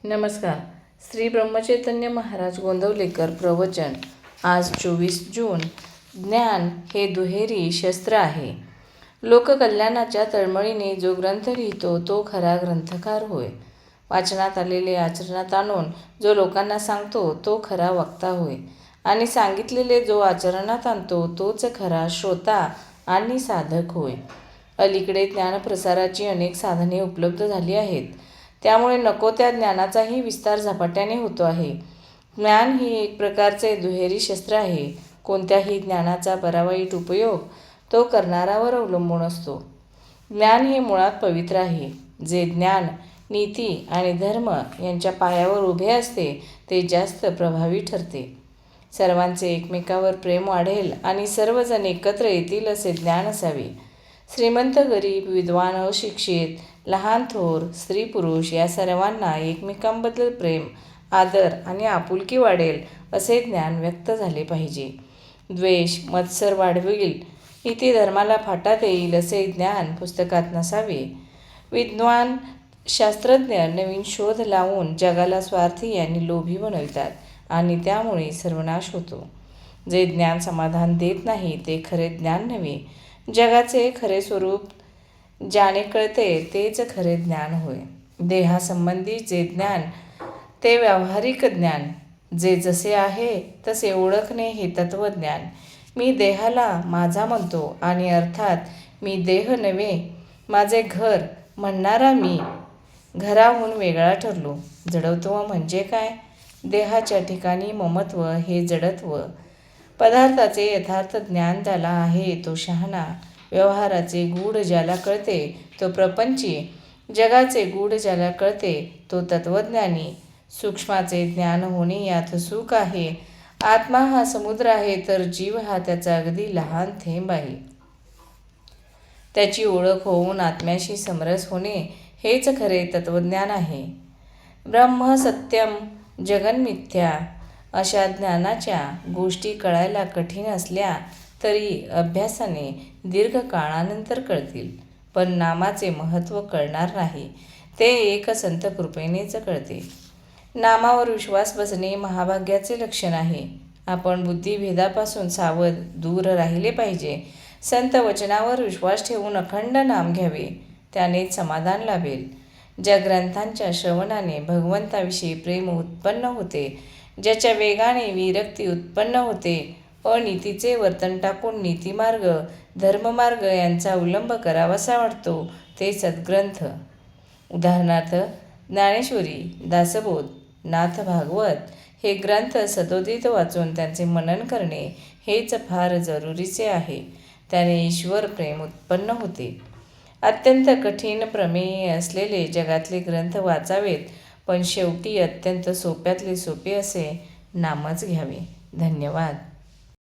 नमस्कार. श्री ब्रह्मचैतन्य महाराज गोंदवलेकर प्रवचन. आज 24 जून. ज्ञान हे दुहेरी शस्त्र आहे. लोककल्याणाच्या तळमळीने जो ग्रंथ लिहितो तो खरा ग्रंथकार होय. वाचनात आलेले आचरणात आणून जो लोकांना सांगतो तो खरा वक्ता होय. आणि सांगितलेले जो आचरणात आणतो तोच खरा श्रोता आणि साधक होय. अलीकडे ज्ञानप्रसाराची अनेक साधने उपलब्ध झाली आहेत. त्यामुळे नको त्या ज्ञानाचाही विस्तार झपाट्याने होतो आहे. ज्ञान ही एक प्रकारचे दुहेरी शस्त्र आहे. कोणत्याही ज्ञानाचा बरावाईट उपयोग तो करणारावर अवलंबून असतो. ज्ञान हे मुळात पवित्र आहे. जे ज्ञान नीती आणि धर्म यांच्या पायावर उभे असते ते जास्त प्रभावी ठरते. सर्वांचे एकमेकावर प्रेम वाढेल आणि सर्वजण एकत्र येतील असे ज्ञान असावे. श्रीमंत गरीब विद्वान अशिक्षित लहान थोर स्त्री पुरुष या सर्वांना एकमेकांबद्दल प्रेम आदर आणि आपुलकी वाढेल असे ज्ञान व्यक्त झाले पाहिजे. द्वेष मत्सर वाढविल नीती धर्माला फाटा देईल असे ज्ञान पुस्तकात नसावे. विद्वान शास्त्रज्ञ नवीन शोध लावून जगाला स्वार्थी आणि लोभी बनवितात आणि त्यामुळे सर्वनाश होतो. जे ज्ञान समाधान देत नाही ते खरे ज्ञान नव्हे. जगाचे खरे स्वरूप ज्याने कळते तेच खरे ज्ञान होय. देहासंबंधी जे ज्ञान ते व्यावहारिक ज्ञान. जे जसे आहे तसे ओळखणे हे तत्त्वज्ञान. मी देहाला माझा म्हणतो आणि अर्थात मी देह नव्हे माझे घर म्हणणारा मी घराहून वेगळा ठरलो. जडत्व म्हणजे काय? देहाच्या ठिकाणी ममत्व हे जडत्व. पदार्थाचे यथार्थ ज्ञान ज्याला आहे तो शहाणा. व्यवहाराचे गूढ ज्याला कळते तो प्रपंची. जगाचे गूढ ज्याला कळते तो तत्त्वज्ञानी. सूक्ष्माचे ज्ञान होणे यात सुख आहे. आत्मा हा समुद्र आहे तर जीव हा त्याचा अगदी लहान थेंब आहे. त्याची ओळख होऊन आत्म्याशी समरस होणे हेच खरे तत्त्वज्ञान आहे. ब्रह्म सत्यम जगन्मिथ्या अशा ज्ञानाच्या गोष्टी कळायला कठीण असल्या तरी अभ्यासाने दीर्घ काळानंतर कळतील. पण नामाचे महत्त्व कळणार नाही. ते एक संत कृपेनेच कळते. नामावर विश्वास बसणे महाभाग्याचे लक्षण आहे. आपण बुद्धिभेदापासून सावध दूर राहिले पाहिजे. संत वचनावर विश्वास ठेवून अखंड नाम घ्यावे. त्यानेच समाधान लाभेल. ज्या ग्रंथांच्या श्रवणाने भगवंताविषयी प्रेम उत्पन्न होते, ज्याच्या वेगाने विरक्ती उत्पन्न होते, अनीतीचे वर्तन टाकून नीतिमार्ग धर्ममार्ग यांचा अवलंब करावासा वाटतो ते सद्ग्रंथ. उदाहरणार्थ ज्ञानेश्वरी दासबोध नाथ भागवत हे ग्रंथ सदोदित वाचून त्यांचे मनन करणे हेच फार जरुरीचे आहे. त्याने ईश्वर प्रेम उत्पन्न होते. अत्यंत कठीण प्रमेय असलेले जगातले ग्रंथ वाचावेत पण शेवटी अत्यंत सोप्यातले सोपे असे नामच घ्यावे. धन्यवाद.